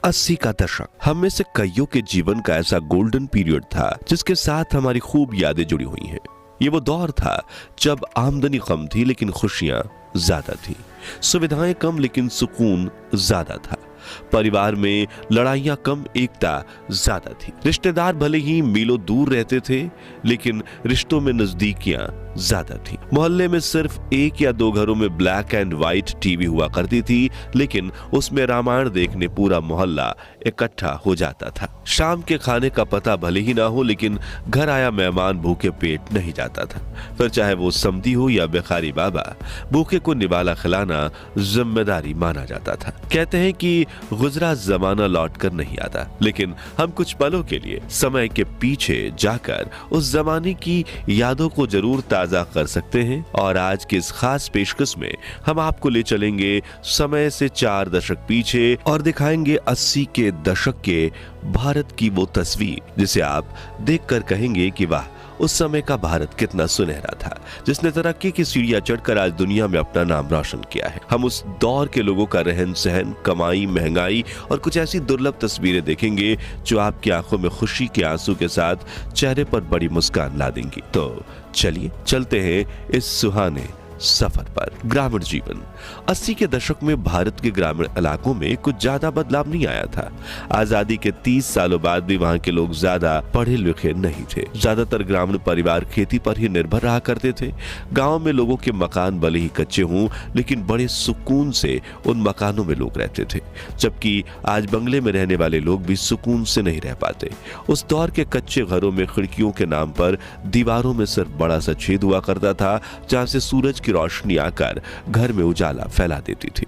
80 का दशक हम में से कईयों के जीवन का ऐसा गोल्डन पीरियड था जिसके साथ हमारी खूब यादें जुड़ी हुई हैं। ये वो दौर था जब आमदनी कम थी लेकिन खुशियां ज्यादा थी, सुविधाएं कम लेकिन सुकून ज्यादा था, परिवार में लड़ाइयां कम एकता ज्यादा थी, रिश्तेदार भले ही मीलों दूर रहते थे लेकिन रिश्तों में नजदीकियां ज्यादा थी, मोहल्ले में सिर्फ 1 या 2 घरों में ब्लैक एंड व्हाइट टीवी हुआ करती थी लेकिन उसमें रामायण देखने पूरा मोहल्ला इकट्ठा हो जाता था। शाम के खाने का पता भले ही ना हो लेकिन घर आया मेहमान भूखे पेट नहीं जाता था, फिर चाहे वो समधी हो या भिखारी बाबा, भूखे को निवाला खिलाना जिम्मेदारी माना जाता था। कहते हैं कि गुजरा जमाना लौट कर नहीं आता, लेकिन हम कुछ पलों के लिए समय के पीछे जाकर उस जमाने की यादों को जरूर ताजा कर सकते हैं। और आज के इस खास पेशकश में हम आपको ले चलेंगे समय से 4 दशक पीछे और दिखाएंगे 80 के दशक के भारत की वो तस्वीर जिसे आप देखकर कहेंगे कि वाह, उस समय का भारत कितना सुनहरा था, जिसने तरक्की की सीढ़ियां चढ़कर आज दुनिया में अपना नाम रोशन किया है। हम उस दौर के लोगों का रहन सहन, कमाई, महंगाई और कुछ ऐसी दुर्लभ तस्वीरें देखेंगे जो आपकी आंखों में खुशी के आंसू के साथ चेहरे पर बड़ी मुस्कान ला देंगी। तो चलिए चलते हैं इस सुहाने सफर पर। ग्रामीण जीवन 80 के दशक में भारत के ग्रामीण इलाकों में कुछ ज्यादा बदलाव नहीं आया था। आजादी के 30 सालों बाद भी वहां के लोग ज्यादा पढ़े लिखे नहीं थे। ज्यादातर ग्रामीण परिवार खेती पर ही निर्भर रहा करते थे। गांव में लोगों के मकान भले ही कच्चे हों लेकिन बड़े सुकून से उन मकानों में लोग रहते थे, जबकि आज बंगले में रहने वाले लोग भी सुकून से नहीं रह पाते। उस दौर के कच्चे घरों में खिड़कियों के नाम पर दीवारों में सिर्फ बड़ा सा छेद हुआ करता था जहां से सूरज रोशनी आकर घर में उजाला फैला देती थी।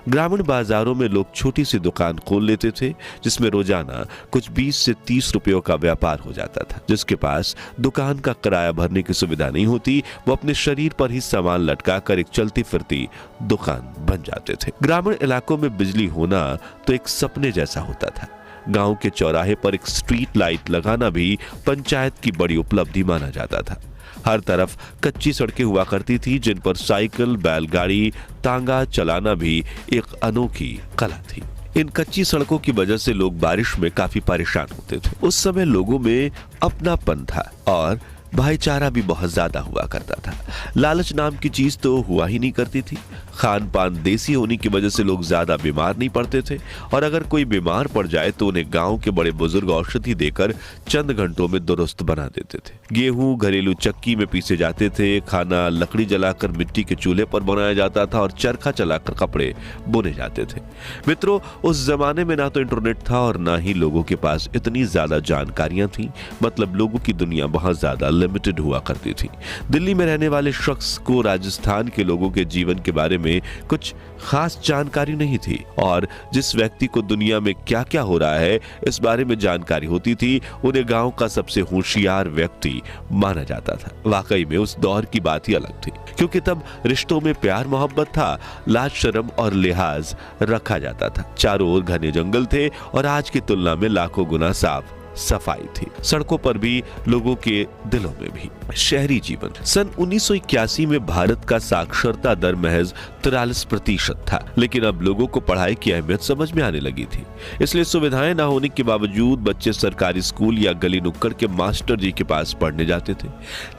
ग्रामीण बाजारों में लोग छोटी सी दुकान खोल लेते थे जिसमें रोजाना कुछ 20 से 30 रुपयों का व्यापार हो जाता था। जिसके पास दुकान का किराया भरने की सुविधा नहीं होती, वो अपने शरीर पर ही सामान लटकाकर एक चलती फिरती दुकान बन जाते थे। ग्रामीण इलाकों में बिजली होना तो एक सपने जैसा होता था। गांव के चौराहे पर एक स्ट्रीट लाइट लगाना भी पंचायत की बड़ी उपलब्धि माना जाता था। हर तरफ कच्ची सड़कें हुआ करती थी जिन पर साइकिल, बैलगाड़ी, तांगा चलाना भी एक अनोखी कला थी। इन कच्ची सड़कों की वजह से लोग बारिश में काफी परेशान होते थे। उस समय लोगों में अपनापन था और भाईचारा भी बहुत ज्यादा हुआ करता था। लालच नाम की चीज तो हुआ ही नहीं करती थी। खान पान देसी होने की वजह से लोग ज्यादा बीमार नहीं पड़ते थे और अगर कोई बीमार पड़ जाए तो उन्हें गांव के बड़े बुजुर्ग औषधि देकर चंद घंटों में दुरुस्त बना देते थे। गेहूं घरेलू चक्की में पीसे जाते थे, खाना लकड़ी जलाकर मिट्टी के चूल्हे पर बनाया जाता था और चरखा चलाकर कपड़े बुने जाते थे। मित्रों, उस जमाने में ना तो इंटरनेट था और ना ही लोगों के पास इतनी ज्यादा जानकारियां थी। मतलब लोगों की दुनिया बहुत ज्यादा लिमिटेड हुआ करती थी। दिल्ली में रहने वाले शख्स को राजस्थान के लोगों के जीवन के बारे में कुछ खास जानकारी नहीं थी और जिस व्यक्ति को दुनिया में क्या क्या हो रहा है इस बारे में जानकारी होती थी उन्हें गांव का सबसे होशियार व्यक्ति माना जाता था। वाकई में उस दौर की बात ही अलग थी, क्योंकि तब रिश्तों में प्यार मोहब्बत था, लाज शर्म और लिहाज रखा जाता था। चारों ओर घने जंगल थे और आज की तुलना में लाखों गुना साफ सफाई थी। सड़कों पर भी, लोगों के दिलों में भी। शहरी जीवन सन 1981 में भारत का साक्षरता दर महज 43% था, लेकिन अब लोगों को पढ़ाई की अहमियत समझ में आने लगी थी। इसलिए सुविधाएं न होने के बावजूद बच्चे सरकारी स्कूल या गली नुक्कड़ के मास्टर जी के पास पढ़ने जाते थे।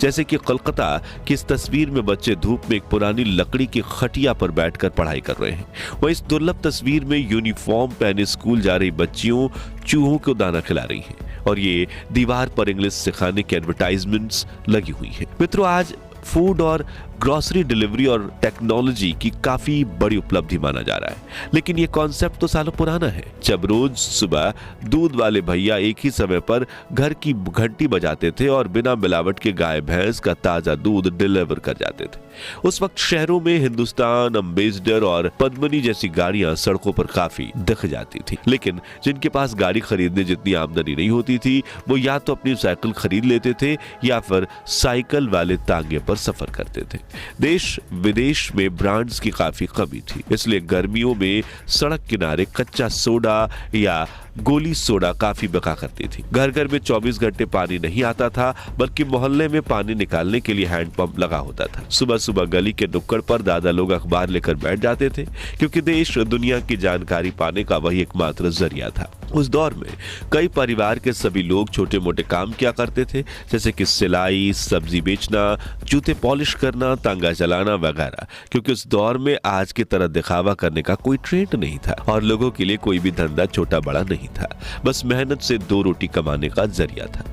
जैसे कि कोलकाता की इस तस्वीर में बच्चे धूप में एक पुरानी लकड़ी की खटिया पर बैठकर पढ़ाई कर रहे हैं। वहीं इस दुर्लभ तस्वीर में यूनिफॉर्म पहने स्कूल जा रही बच्चियों चूहों को दाना खिला रही हैं और ये दीवार पर इंग्लिश सिखाने की एडवर्टाइजमेंट्स लगी हुई है। मित्रों, आज फूड और ग्रोसरी डिलीवरी और टेक्नोलॉजी की काफी बड़ी उपलब्धि माना जा रहा है, लेकिन ये कॉन्सेप्ट तो सालों पुराना है। जब रोज सुबह दूध वाले भैया एक ही समय पर घर की घंटी बजाते थे और बिना मिलावट के गाय भैंस का ताजा दूध डिलीवर कर जाते थे, उस वक्त शहरों में हिंदुस्तान, अम्बेसडर और पद्मिनी जैसी गाड़ियां सड़कों पर काफी दिख जाती थी। लेकिन जिनके पास गाड़ी खरीदने जितनी आमदनी नहीं होती थी वो या तो अपनी साइकिल खरीद लेते थे या फिर साइकिल वाले तांगे पर सफर करते थे। देश विदेश में ब्रांड्स की काफी कमी थी, इसलिए गर्मियों में सड़क किनारे कच्चा सोडा या गोली सोडा काफी बिका करती थी। घर घर में 24 घंटे पानी नहीं आता था, बल्कि मोहल्ले में पानी निकालने के लिए हैंडपंप लगा होता था। सुबह सुबह गली के नुक्कड़ पर दादा लोग अखबार लेकर बैठ जाते थे, क्योंकि देश दुनिया की जानकारी पाने का वही एकमात्र जरिया था। उस दौर में कई परिवार के सभी लोग छोटे मोटे काम किया करते थे, जैसे कि सिलाई, सब्जी बेचना, जूते पॉलिश करना, तांगा चलाना वगैरह, क्योंकि उस दौर में आज की तरह दिखावा करने का कोई ट्रेंड नहीं था और लोगों के लिए कोई भी धंधा छोटा बड़ा नहीं था, बस मेहनत से दो रोटी कमाने का जरिया था।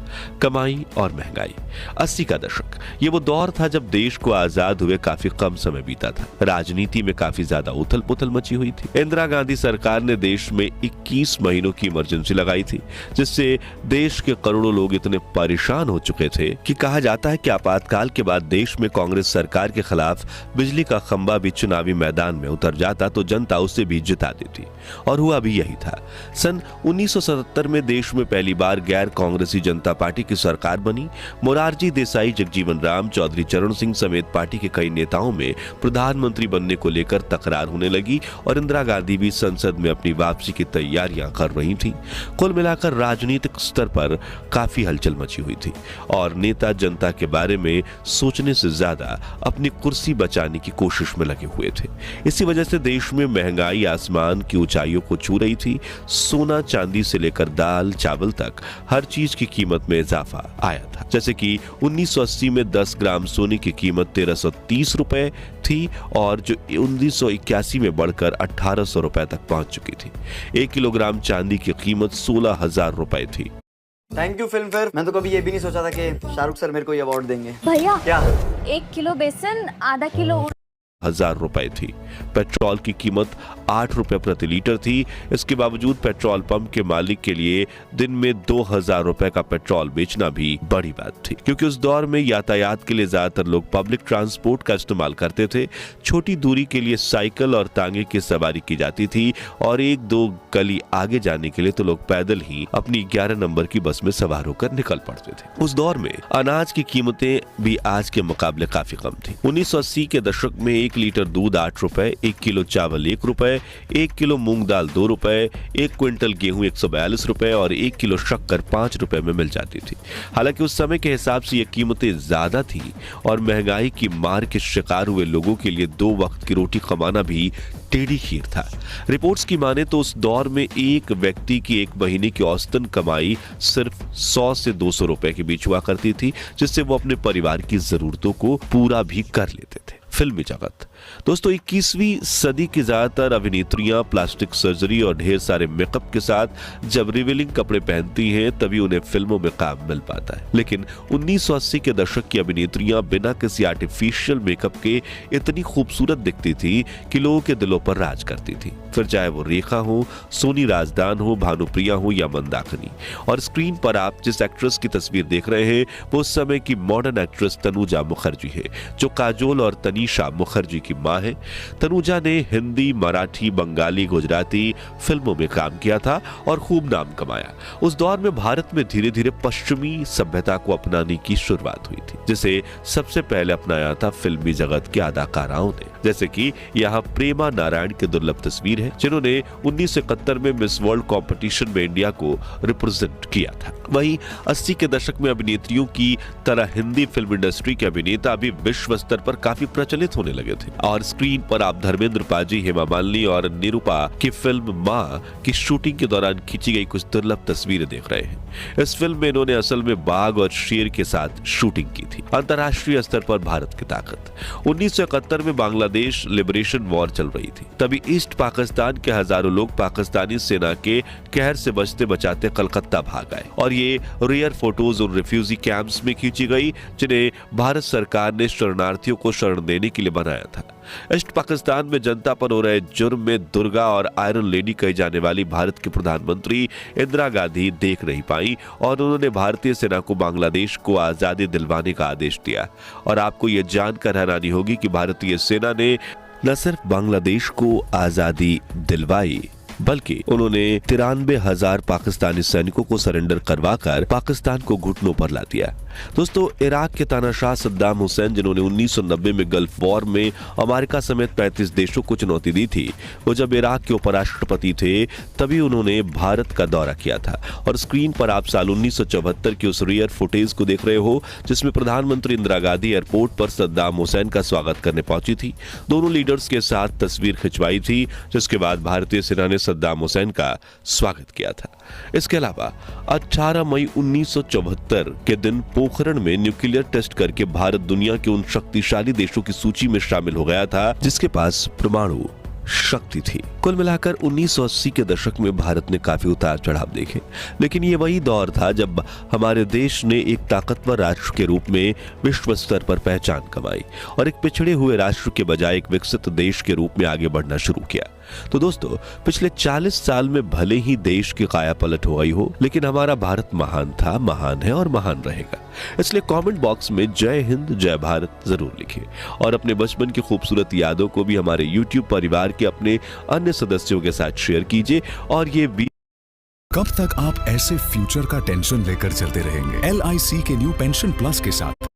कमाई और महंगाई। 80 का दशक, ये वो दौर था जब देश को आजाद हुए काफी कम समय बीता था। राजनीति में काफी ज्यादा उथल पुथल मची हुई थी। इंदिरा गांधी सरकार ने देश में 21 महीनों की इमरजेंसी लगाई थी, जिससे देश के करोड़ों लोग इतने परेशान हो चुके थे कि कहा जाता है कि आपातकाल के बाद देश में कांग्रेस सरकार के खिलाफ बिजली का खंबा भी चुनावी मैदान में उतर जाता तो जनता उसे भी जिता देती, और हुआ भी यही था। सन 1977 में देश में पहली बार गैर कांग्रेसी जनता पार्टी की सरकार बनी। मोरारजी देसाई, जगजीवन राम, चौधरी चरण सिंह समेत पार्टी के कई नेताओं में प्रधानमंत्री बनने को लेकर तकरार होने लगी और इंदिरा गांधी भी संसद में अपनी वापसी की तैयारियां कर रही थी। कुल मिलाकर राजनीतिक स्तर पर काफी हलचल मची हुई थी और नेता जनता के बारे में सोचने से ज्यादा अपनी कुर्सी बचाने की कोशिश में लगे हुए थे। इसी वजह से देश में महंगाई आसमान की ऊंचाइयों को छू रही थी। सोना चांदी से लेकर दाल चावल तक हर चीज की कीमत में इजाफा आया था। जैसे कि 1980 में 10 ग्राम सोने की कीमत 1330 रुपए थी और जो 1981 में बढ़कर 1800 रुपए तक पहुंच चुकी थी। 1 किलोग्राम चांदी की कीमत 16,000 रुपए थी। Thank you film fair. मैं तो कभी ये भी नहीं सोचा था कि शाहरुख सर मेरे को ये अवार्ड देंगे। भैया क्या? 1 किलो बेसन, आधा किलो 1000 रुपए थी। पेट्रोल की कीमत 8 रुपए प्रति लीटर थी। इसके बावजूद पेट्रोल पंप के मालिक के लिए दिन में 2000 रुपए का पेट्रोल बेचना भी बड़ी बात थी, क्योंकि उस दौर में यातायात के लिए ज्यादातर लोग पब्लिक ट्रांसपोर्ट का इस्तेमाल करते थे। छोटी दूरी के लिए साइकिल और तांगे की सवारी की जाती थी और 1-2 गली आगे जाने के लिए तो लोग पैदल ही अपनी 11 नंबर की बस में सवार होकर निकल पड़ते थे। उस दौर में अनाज की कीमतें भी आज के मुकाबले काफी कम थी। 1980 के दशक में 1 लीटर दूध 8 रुपए, 1 किलो चावल 1 रुपए, 1 किलो मूंग दाल 2 रुपए, 1 क्विंटल गेहूं 142 रुपए और 1 किलो शक्कर 5 रुपए में मिल जाती थी। हालांकि उस समय के हिसाब से ये कीमतें ज्यादा थी और महंगाई की मार के शिकार हुए लोगों के लिए 2 वक्त की रोटी कमाना भी टेढ़ी खीर था। रिपोर्ट्स की माने तो उस दौर में एक व्यक्ति की एक महीने की औसतन कमाई सिर्फ 100 से 200 रुपए के बीच हुआ करती थी, जिससे वो अपने परिवार की जरूरतों को पूरा भी कर लेते थे। फिल्मी जगत। दोस्तों, 21वीं सदी की ज्यादातर अभिनेत्रियां प्लास्टिक सर्जरी और ढेर सारे मेकअप के साथ जब रिवीलिंग कपड़े पहनती हैं तभी उन्हें फिल्मों में काम मिल पाता है। लेकिन 1980 के दशक की अभिनेत्रियां बिना किसी आर्टिफिशियल मेकअप के इतनी खूबसूरत दिखती थी कि लोगों के दिलों पर राज करती थी। फिर चाहे वो रेखा हो, सोनी राजदान हो, भानुप्रिया हो या मंदाकिनी। और स्क्रीन पर आप जिस एक्ट्रेस की तस्वीर देख रहे हैं वो उस समय की मॉडर्न एक्ट्रेस तनुजा मुखर्जी है, जो काजोल और तनीषा मुखर्जी की मां है। तनुजा ने हिंदी, मराठी, बंगाली, गुजराती फिल्मों में काम किया था और खूब नाम कमाया। उस दौर में भारत में धीरे धीरे पश्चिमी सभ्यता को अपनाने की शुरुआत हुई थी, जिसे सबसे पहले अपनाया था फिल्मी जगत के अदाकाराओं ने। जैसे कि यहाँ प्रेमा नारायण की दुर्लभ तस्वीर है, जिन्होंने 1971 में मिस वर्ल्ड कंपटीशन में इंडिया को रिप्रेजेंट किया था। वहीं 80 के दशक में अभिनेत्रियों की तरह हिंदी फिल्म इंडस्ट्री के अभिनेता भी विश्व स्तर पर काफी प्रचलित होने लगे थे और स्क्रीन पर आप धर्मेंद्र पाजी, हेमा मालिनी और निरूपा की फिल्म मां की शूटिंग के दौरान खींची गई कुछ दुर्लभ तस्वीरें देख रहे हैं। इस फिल्म में इन्होंने असल में बाघ और शेर के साथ शूटिंग की थी। अंतर्राष्ट्रीय स्तर पर भारत की ताकत। 1971 में बांग्लादेश लिबरेशन वॉर चल रही थी। तभी ईस्ट पाकिस्तान के हजारों लोग पाकिस्तानी सेना के कहर से बचते बचाते कलकत्ता भाग आए और ये रेयर फोटोज उन रिफ्यूजी कैंप्स में खींची गई जिन्हें भारत सरकार ने शरणार्थियों को शरण देने के लिए बनाया था। ईस्ट पाकिस्तान में जनता पर हो रहे जुर्म में दुर्गा और आयरन लेडी कही जाने वाली भारत की प्रधानमंत्री इंदिरा गांधी देख नहीं पाई और उन्होंने भारतीय सेना को बांग्लादेश को आजादी दिलवाने का आदेश दिया। और आपको यह जानकर हैरानी होगी कि भारतीय सेना ने न सिर्फ बांग्लादेश को आजादी दिलवाई बल्कि उन्होंने 93,000 पाकिस्तानी सैनिकों को सरेंडर करवाकर पाकिस्तान को घुटनों पर ला दिया। दोस्तों, इराक के तानाशाह सद्दाम हुसैन, जिन्होंने 1990 में गल्फ वॉर में अमेरिका समेत 35 देशों को चुनौती दी थी, वो जब इराक के उपराष्ट्रपति थे तभी उन्होंने भारत का दौरा किया था। और स्क्रीन पर आप साल 1974 की उस रेयर फुटेज को देख रहे हो जिसमें प्रधानमंत्री इंदिरा गांधी एयरपोर्ट पर सद्दाम हुसैन का स्वागत करने पहुंची थी। दोनों लीडर्स के साथ तस्वीर खिंचवाई थी, जिसके बाद भारतीय सेना ने सद्दाम हुसैन का स्वागत किया था। इसके अलावा 18 मई 1974 के दिन पोखरण में न्यूक्लियर टेस्ट करके भारत दुनिया के उन शक्तिशाली देशों की सूची में शामिल हो गया था जिसके पास परमाणु शक्ति थी। कुल मिलाकर 1980 के दशक में भारत ने काफी उतार चढ़ाव देखे, लेकिन ये वही दौर था जब हमारे देश ने एक ताकतवर राष्ट्र के रूप में विश्व स्तर पर पहचान कमाई और एक पिछड़े हुए राष्ट्र के बजाय एक विकसित देश के रूप में आगे बढ़ना शुरू किया। तो दोस्तों, पिछले 40 साल में भले ही देश की काया पलट हो गई हो, लेकिन हमारा भारत महान था, महान है और महान रहेगा। इसलिए कमेंट बॉक्स में जय हिंद जय भारत जरूर लिखें और अपने बचपन की खूबसूरत यादों को भी हमारे YouTube परिवार के अपने अन्य सदस्यों के साथ शेयर कीजिए। और ये भी कब तक आप ऐसे फ्यूचर का टेंशन लेकर चलते रहेंगे? LIC के न्यू पेंशन प्लस के साथ